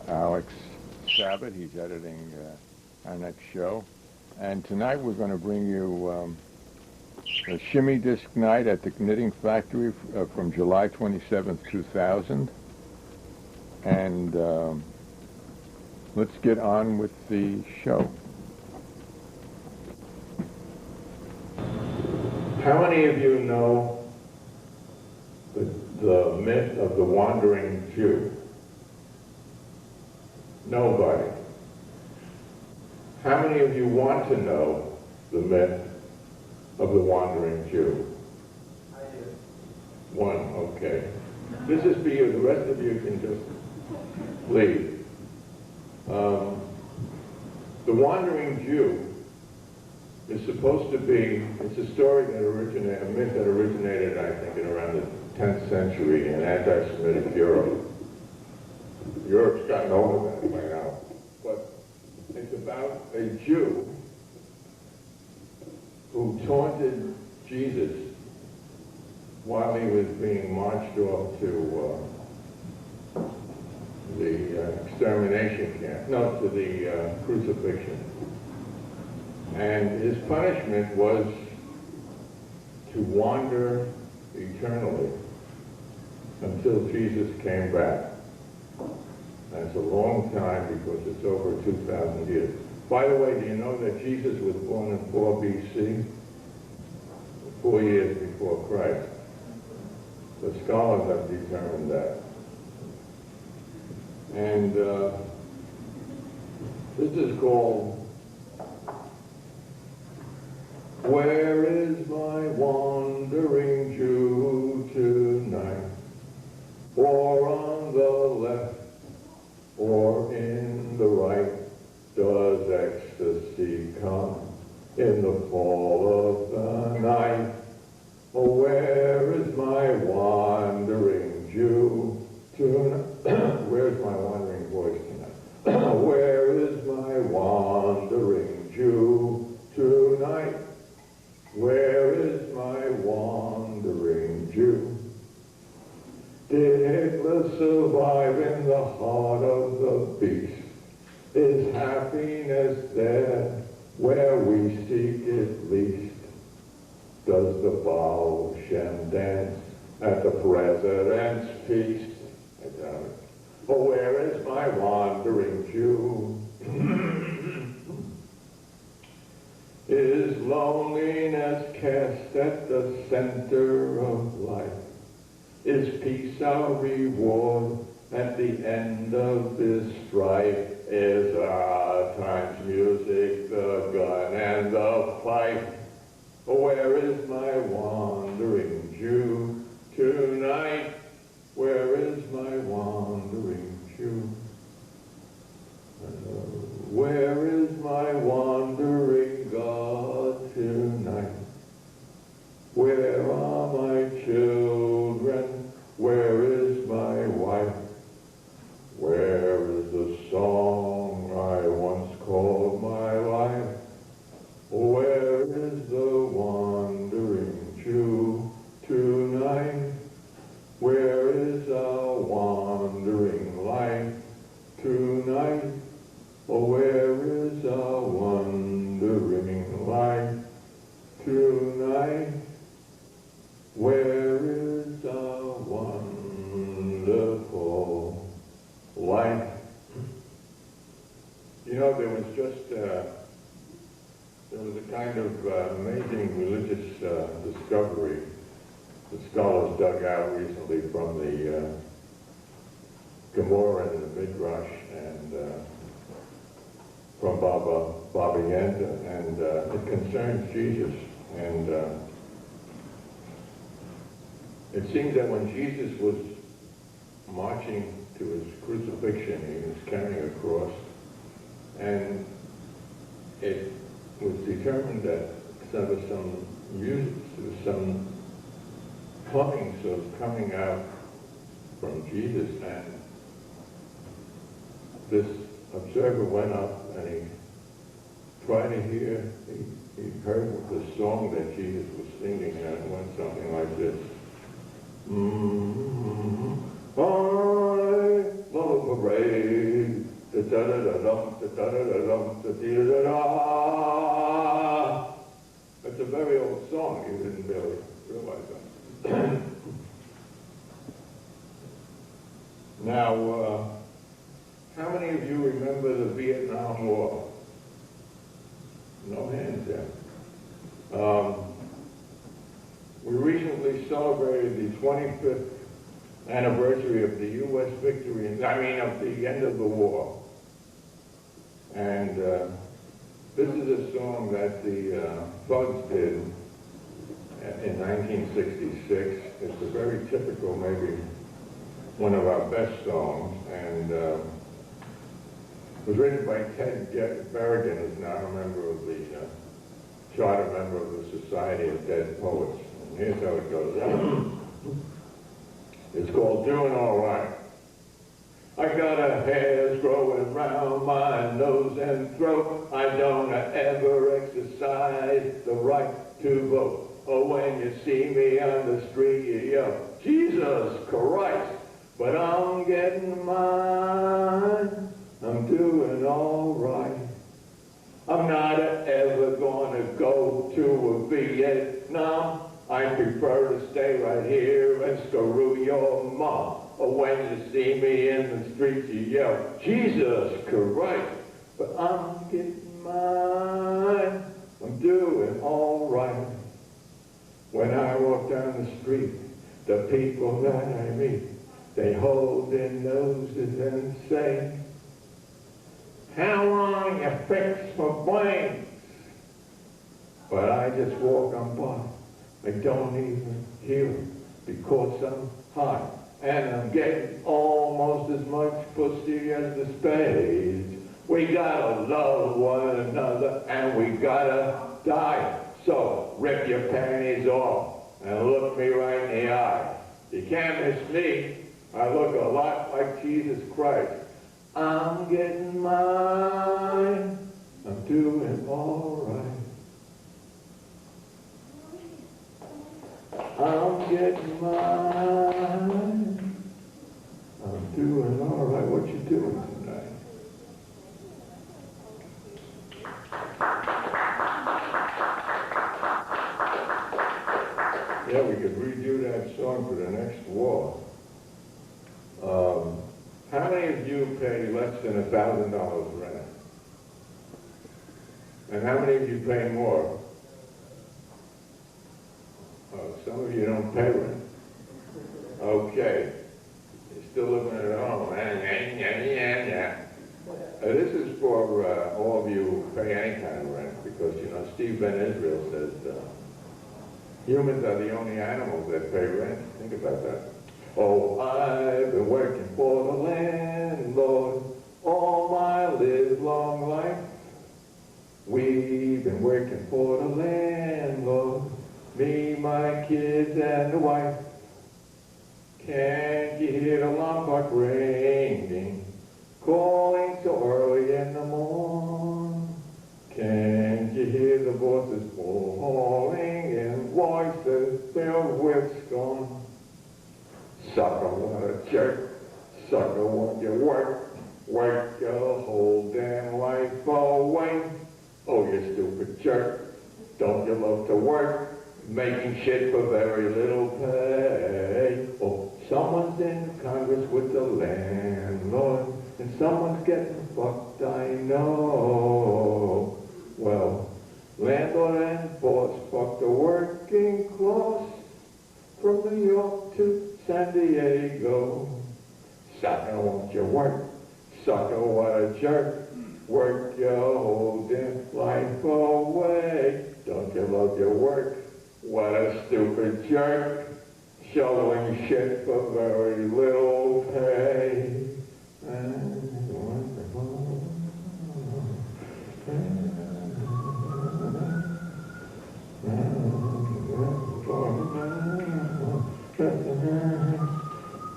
Alex Savitt. He's editing our next show. And tonight we're going to bring you a Shimmy Disc Night at the Knitting Factory from July 27th, 2000. And let's get on with the show. How many of you know the myth of the wandering Jew? Nobody. How many of you want to know the myth of the wandering Jew? I do. One, okay. This is for you. The rest of you can just leave. The wandering Jew is supposed to be, it's a story that originated, a myth that originated, I think, in around the 10th century in anti-Semitic Europe. Europe's gotten over that by now. But it's about a Jew who taunted Jesus while he was being marched off to the extermination camp, no, to the crucifixion. And his punishment was to wander eternally until Jesus came back. That's a long time because it's over 2,000 years. By the way, do you know that Jesus was born in 4 BC? 4 years before Christ. The scholars have determined that. And this is called "Where is my wandering Jew tonight? Or on the left, or in the right, does ecstasy come in the fall of the night? Oh, where is my wandering Jew tonight?" Where's my wandering voice tonight? Where is my wandering Jew tonight? Where is my wandering Jew? Did Hitler survive in the heart of the beast? Is happiness there where we seek it least? Does the Baal Shem dance at the president's feast? I doubt it. But where is my wandering Jew? Is loneliness cast at the center of life? Is peace our reward at the end of this strife? Is our time's music the gun and the fife? Where is my wandering Jew tonight? Where is my wandering Jew? Where is my wandering God tonight? Where are my children? Where is my wife? Where is the song I once called my life? Where is the wandering Jew tonight? Where is our wandering life tonight? Oh, where is our wandering life tonight? Where is our wonderful life? You know, there was a kind of amazing religious discovery the scholars dug out recently from the Gemara and the Midrash and from Baba Yenta, and it concerns Jesus. And it seems that when Jesus was marching to his crucifixion, he was carrying a cross, and it was determined that there was some music, there was some humming sort of coming out from Jesus, and this observer went up and he tried to hear, he heard the song that Jesus was singing, and it went something like this. I love a parade. It's a very old song. You didn't really realize that. Now, how many of you remember the Vietnam War? No hands there. We recently celebrated the 25th anniversary of the U.S. victory, of the end of the war. And this is a song that the Thugs did in 1966. It's a very typical, maybe one of our best songs, and it was written by Ted Berrigan, who's now a member of the charter member of the Society of Dead Poets. And here's how it goes. It's called Doin All Right. I got a hairs growing round my nose and throat. I don't ever exercise the right to vote. Oh, when you see me on the street, you yell, Jesus Christ, but I'm getting mine. I'm doing all right. I'm not ever gonna go to a Vietnam. I prefer to stay right here and screw your mom. Or when you see me in the streets, you yell, Jesus Christ, but I'm getting mine. I'm doing all right. When I walk down the street, the people that I meet, they hold their noses and say, how long you fix for blanks? But I just walk on by. I don't even hear it because I'm high. And I'm getting almost as much pussy as the spades. We gotta love one another and we gotta die. So rip your panties off and look me right in the eye. You can't miss me. I look a lot like Jesus Christ. I'm getting mine. I'm doing all right. I'm getting mine. I'm doing all right. What you doing tonight? Yeah, we could redo that song for the next war. How many of you pay less than $1,000 rent? And how many of you pay more? Some of you don't pay rent. Okay. You're still living at home. This is for all of you who pay any kind of rent, because, Steve Ben Israel says humans are the only animals that pay rent. Think about that. Oh, I've been working for the landlord all my live long life. We've been working for the landlord, me, my kids, and the wife. Can't you hear the alarm clock ringing, calling so early in the morning? Can't you hear the voices calling in voices filled with scorn? Sucker, what a jerk. Sucker, won't you work? Work your whole damn life away. Oh, you stupid jerk. Don't you love to work? Making shit for very little pay. Oh, someone's in Congress with the landlord, and someone's getting fucked, I know. Well, landlord and boss fuck the working class from New York to San Diego. Sucker, won't you work? Sucker, what a jerk. Work your whole damn life away. Don't you love your work? What a stupid jerk. Shoveling shit for very little pay.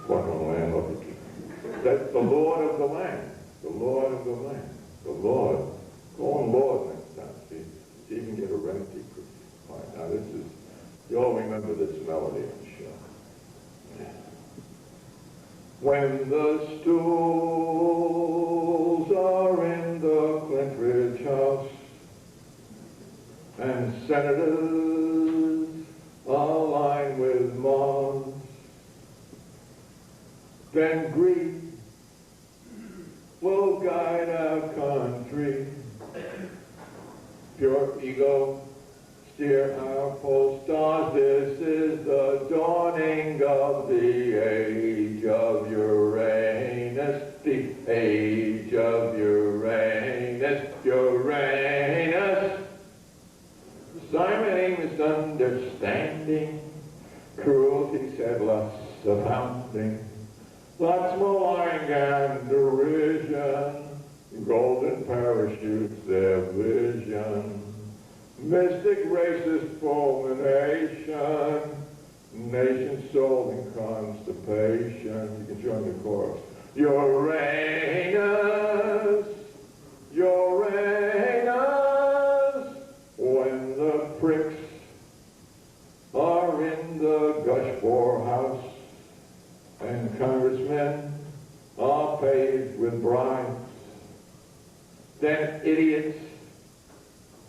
Fucking landlord. That's the Lord of the land. The Lord of the land. The Lord. Go on Lord next time. See, you even get a rent decrease. All right, now this is, you all remember this melody, I'm sure. When the stools senators aligned with Mars. Then greed will guide our country. Pure ego steer our pole stars. This is the dawning of the age of Uranus, the age of Uranus, Uranus. Simony, misunderstanding, cruelty, sad lusts abounding, lots more lying and derision, golden parachutes their vision, mystic racist fulmination, nation soul in constipation. You can join the chorus. Uranus, Uranus, when the pricks are in the gush-bore house and congressmen are paid with bribes, then idiots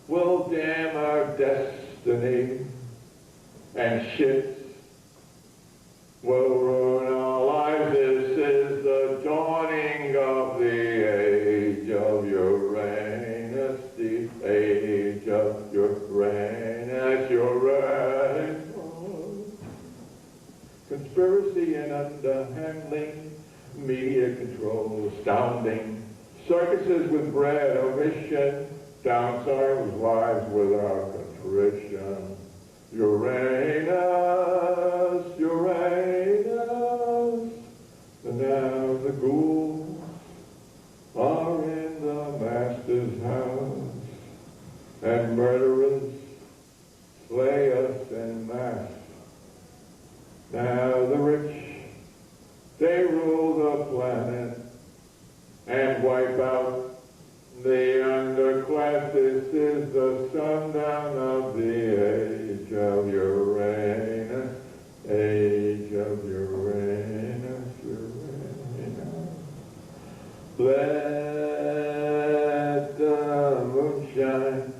will damn our destiny, and shits will ruin our lives. This is the dawning of the age of Uranus, the age of Uranus, Uranus. Conspiracy and underhandling, media control astounding, circuses with bread omission, downsized lives without contrition. Uranus, Uranus, and now the ghouls are in the master's house, and murderers slay us en masse. Now the rich, they rule the planet and wipe out the underclass. This is the sundown of the age of Uranus, age of Uranus, Uranus. Let the moon shine,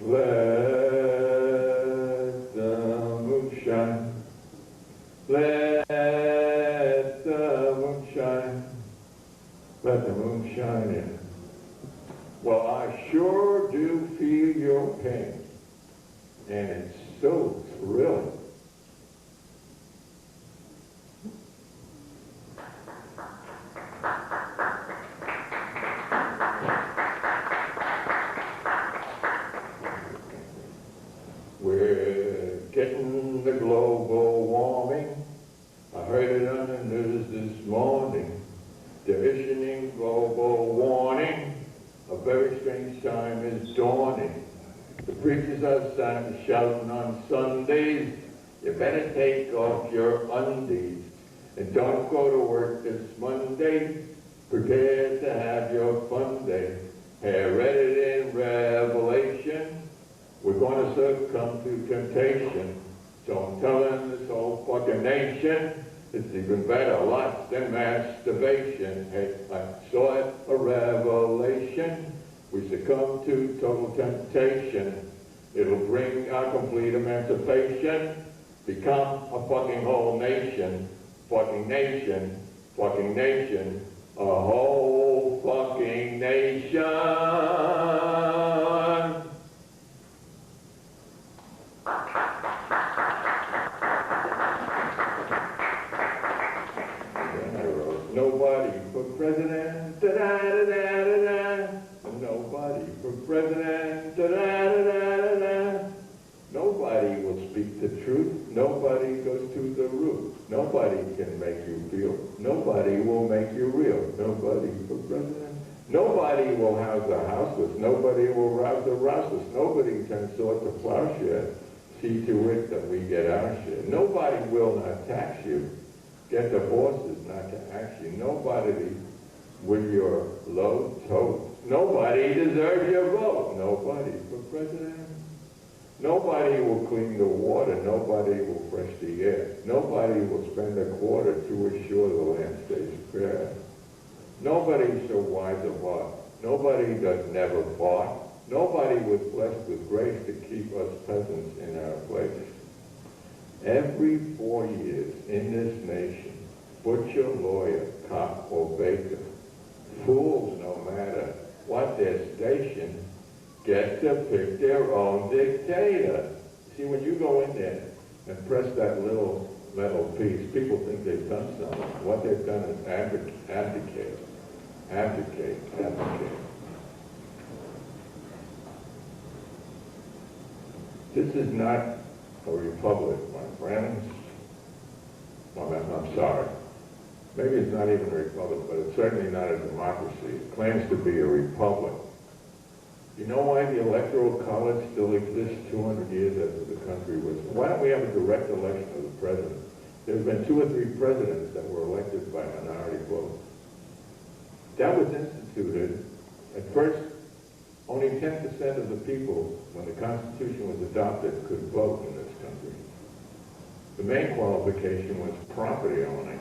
let the moon shine, let the moon shine. Let the moon shine in. Well, I sure do feel your pain, and it's so thrilling. We're getting the global warming. I heard it on the news this morning. They're issuing global warning. A very strange time is dawning. The preachers outside shouting on Sundays, you better take off your undies and don't go to work this Monday. Prepare to have your fun day. Hey, read it in Revelation. We're going to succumb to temptation. So I'm telling this whole fucking nation, it's even better lots than masturbation. Hey, I saw it, a revelation. We succumb to total temptation. It'll bring our complete emancipation. Become a fucking whole nation. Fucking nation. Fucking nation. A whole fucking nation. Nobody for president, da-da-da-da-da-da. Nobody for president, da-da-da-da-da-da. Nobody will speak the truth. Nobody goes to the root. Nobody can make you feel. Nobody will make you real. Nobody for president. Nobody will house the houseless. Nobody will rouse the rouseless. Nobody can sort the plowshare. See to it that we get our share. Nobody will not tax you. Get the bosses not to ask you. Nobody with your low toes. Nobody deserves your vote. Nobody for president. Nobody will clean the water. Nobody will fresh the air. Nobody will spend a quarter to assure the land stays fair. Nobody's so wise of art. Nobody does never fart. Nobody was blessed with grace to keep us peasants in our place. Every 4 years in this nation, butcher, lawyer, cop, or baker, fools no matter what their station, get to pick their own dictator. See, when you go in there and press that little metal piece, people think they've done something. What they've done is abdicate. This is not a republic, my friends. Well, I'm sorry. Maybe it's not even a republic, but it's certainly not a democracy. It claims to be a republic. You know why the Electoral College still exists 200 years after the country was? Why don't we have a direct election of the president? There's been 2 or 3 presidents that were elected by minority vote. That was instituted. At first, only 10% of the people, when the Constitution was adopted, could vote in this country. The main qualification was property owning.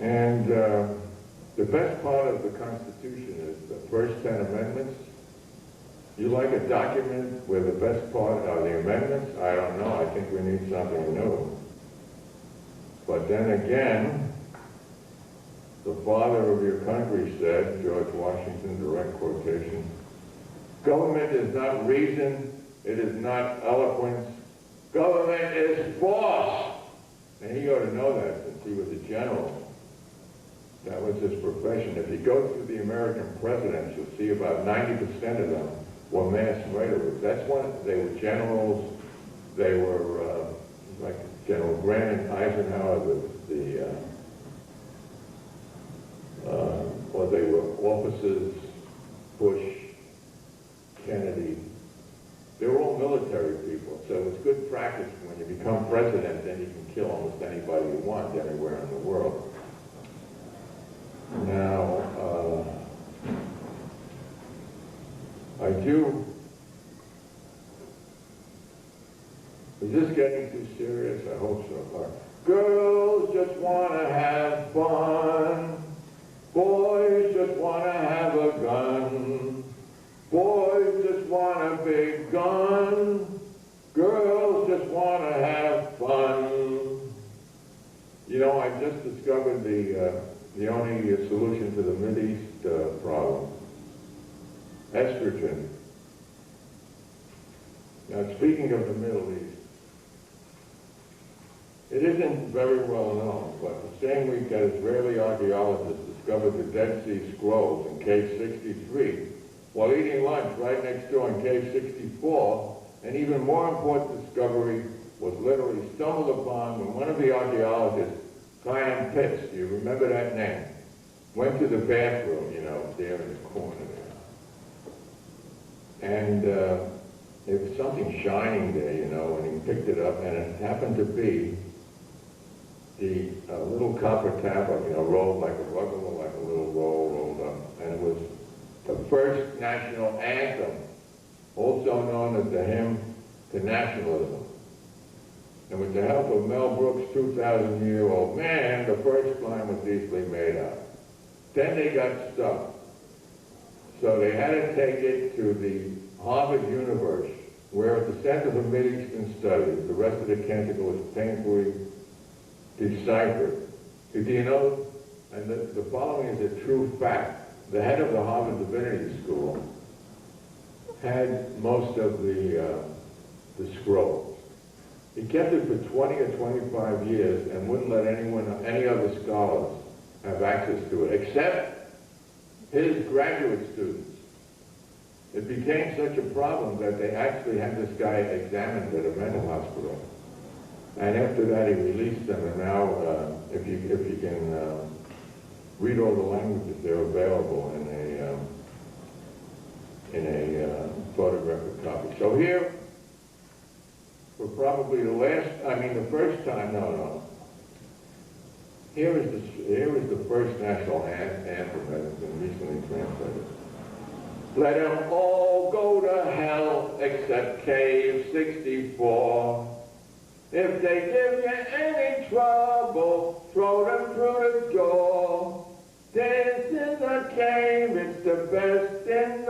And the best part of the Constitution is the first 10 amendments. You like a document where the best part are the amendments? I don't know. I think we need something new. But then again, the father of your country said, George Washington, direct quotation, government is not reason, it is not eloquence, government is force. And he ought to know that since he was a general. That was his profession. If you go through the American presidents, you'll see about 90% of them were mass murderers. That's when they were generals. They were like General Grant, Eisenhower, or they were officers, Bush, Kennedy. They were all military people. So it's good practice when you become president, then you can kill almost anybody you want anywhere in the world. Now, is this getting too serious? I hope so. Girls just want to have fun. Boys just want to have a gun. Boys just want a big gun. Girls just want to have fun. You know, I just discovered the only solution to the Mideast problem. Estrogen. Now, speaking of the Middle East, it isn't very well known, but the same week that Israeli archaeologists discovered the Dead Sea Scrolls in Cave 63, while eating lunch right next door in Cave 64, an even more important discovery was literally stumbled upon when one of the archaeologists, Chaim Pitts, do you remember that name? Went to the bathroom, you know, there in the corner there. And there was something shining there, you know, and he picked it up, and it happened to be the little copper tablet, you know, rolled like a rug, like a little roll rolled up. And it was the first national anthem, also known as the hymn to nationalism. And with the help of Mel Brooks' 2,000-year-old man, the first line was easily made out. Then they got stuck. So they had to take it to the Harvard Universe, where at the Center for Mideastern Studies, the rest of the canticle was painfully deciphered. Do you know, and the following is a true fact, the head of the Harvard Divinity School had most of the scrolls. He kept it for 20 or 25 years and wouldn't let any other scholars have access to it, except his graduate students. It became such a problem that they actually had this guy examined at a mental hospital. And after that, he released them, and now, if you can read all the languages, they're available in a photographic copy. So here, for probably the first time, no. Here is the first national anthem that has been recently translated. Let them all go to hell except Cave 64. If they give you any trouble, throw them through the door. Dance in the cave, it's the best in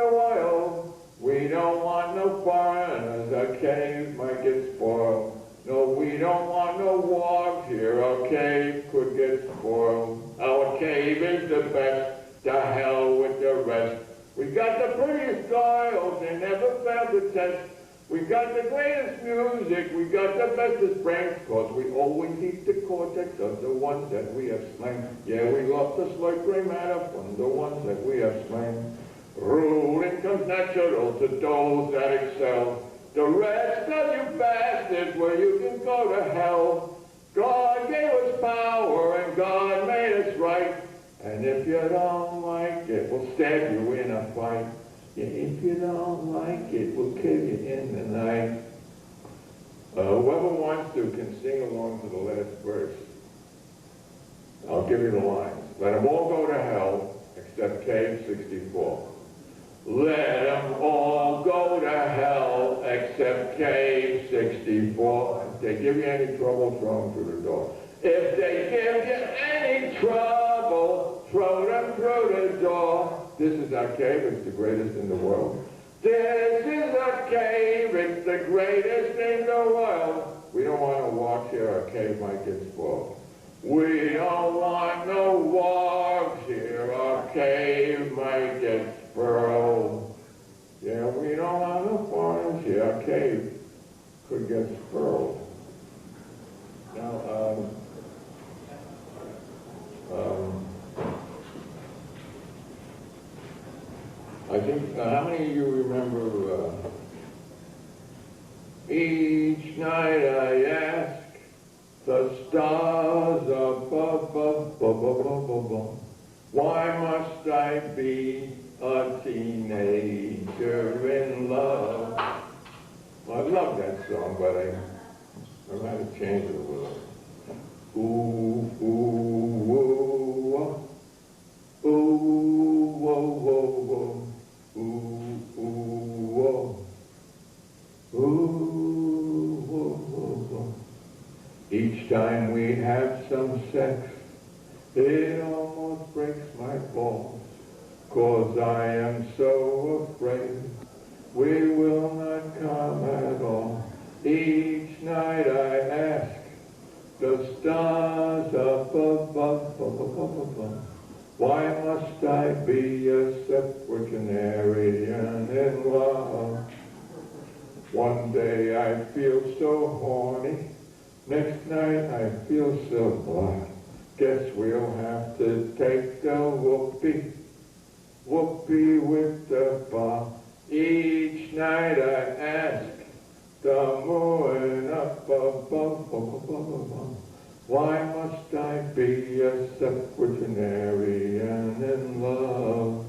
spoiled. Our cave is the best. To hell with the rest. We got the prettiest styles, they never failed the test. We got the greatest music, we got the bestest brains, cause we always eat the cortex of the ones that we have slain. Yeah, we love to slay gray matter from the ones that we have slain. Ruling comes natural to those that excel. The rest of you bastards, well, you can go to hell. God gave us power and God made us right. And if you don't like it, we'll stab you in a fight. Yeah, if you don't like it, we'll kill you in the night. Whoever wants to can sing along to the last verse. I'll give you the lines. Let them all go to hell, except Cave 64. Let them all go to hell, except Cave 64. If they give you any trouble, throw them through the door. If they give you any trouble, throw them through the door. This is our cave, it's the greatest in the world. This is our cave, it's the greatest in the world. We don't want to walk here, our cave might get spoiled. We don't want no walks here, our cave might get spoiled. Yeah, we don't want no foreigners here, our cave could get spoiled. Now, I think, how many of you remember, each night I ask the stars above, why must I be a teenager in love? Well, I love that song, but I had to change it a little. Ooh, ooh, ooh, ooh, whoa, whoa, whoa, ooh, ooh, whoa, ooh, whoa, whoa, whoa. Each time we have some sex, it almost breaks my balls, 'cause I am so afraid we will not come at all. Each night I ask the stars up above, why must I be a Septuagenerian in love? One day I feel so horny, next night I feel so blah. Guess we'll have to take the whoopee with the bar. Each night I ask the moon up above, why must I be a Septuagenerian in love?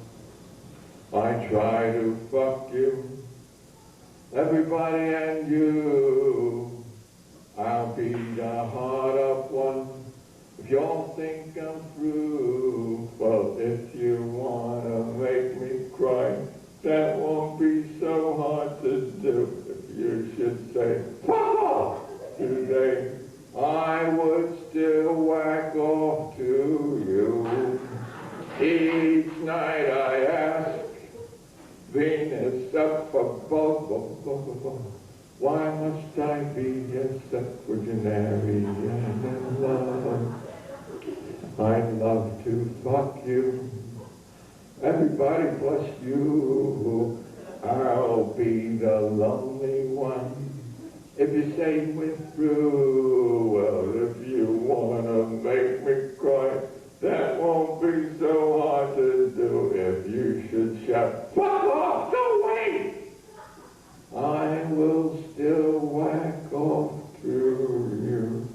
I try to fuck you, everybody and you. I'll be the hard up one if y'all think I'm through. Well, if you wanna make me cry, that won't be so hard to do. If you should say, fuck off today, I would still whack off to you. Each night I ask Venus up above, why must I be a Septuagenarian in love? I'd love to fuck you, everybody plus you. I'll be the lonely one if you say we're through. Well, if you wanna make me cry, that won't be so hard to do. If you should shout, fuck off, don't wait, I will still whack off to you.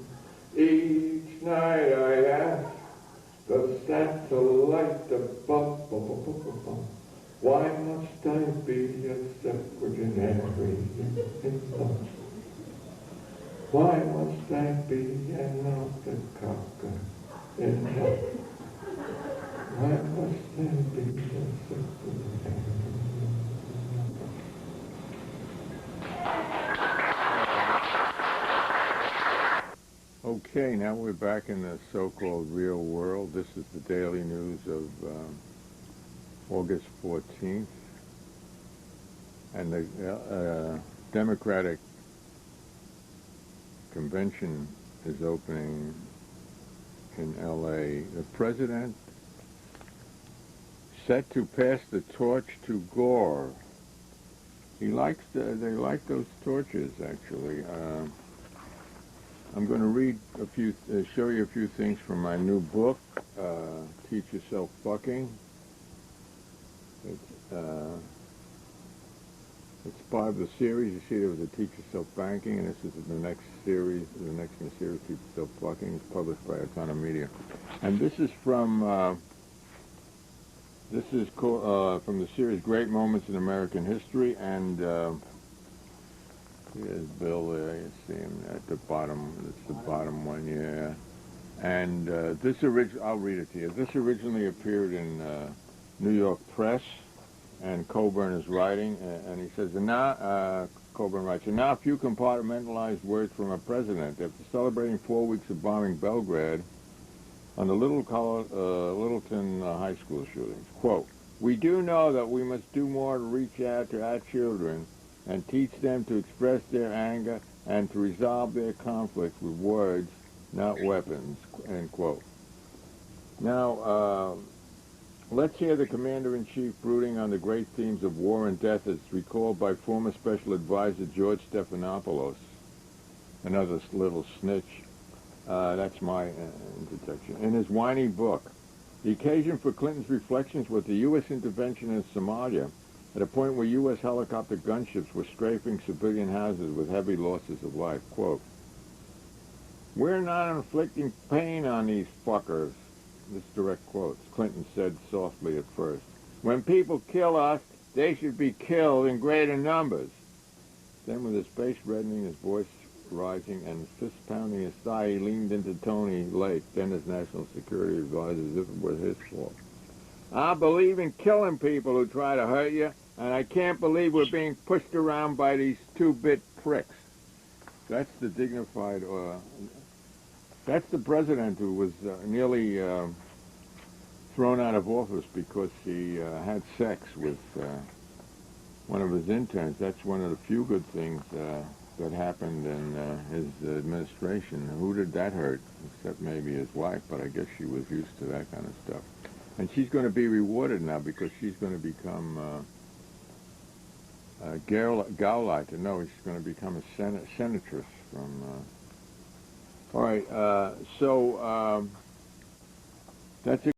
Each night I ask the satellite above, why must I be a Septuagenarian in love? Why must I be an alpaca in love? Why must I be a Septuagenarian? Okay, now we're back in the so-called real world. This is the daily news of August 14th. And the Democratic Convention is opening in L.A. The president set to pass the torch to Gore. They like those torches, actually. I'm going to read show you a few things from my new book, Teach Yourself Fucking. It's part of the series. You see there was a Teach Yourself Banking, and this is the next series, the next in the series, Teach Yourself Fucking. It's published by a ton of media. And this is from from the series Great Moments in American History, and here's Bill there. You see him at the bottom. It's the bottom one, yeah. And I'll read it to you. This originally appeared in New York Press, and Coburn is writing, and he says, Coburn writes, and now a few compartmentalized words from a president. After celebrating 4 weeks of bombing Belgrade on the Littleton High School shootings, quote, we do know that we must do more to reach out to our children and teach them to express their anger and to resolve their conflicts with words, not weapons, end quote. Now, let's hear the Commander-in-Chief brooding on the great themes of war and death as recalled by former Special Advisor George Stephanopoulos, another little snitch. That's my interjection. In his whiny book, the occasion for Clinton's reflections was the U.S. intervention in Somalia at a point where U.S. helicopter gunships were strafing civilian houses with heavy losses of life. Quote, we're not inflicting pain on these fuckers. This direct quote. Clinton said softly at first. When people kill us, they should be killed in greater numbers. Then with his face reddening, his voice rising, and fist pounding his thigh, he leaned into Tony Lake, then his national security advisor, as if it was his fault. I believe in killing people who try to hurt you, and I can't believe we're being pushed around by these two-bit pricks. That's the dignified... That's the president who was nearly thrown out of office because he had sex with one of his interns. That's one of the few good things that happened in his administration. Who did that hurt? Except maybe his wife, but I guess she was used to that kind of stuff. And she's going to be rewarded now because she's going to become Gauleiter. No, she's going to become a senatress from... All right, so that's it.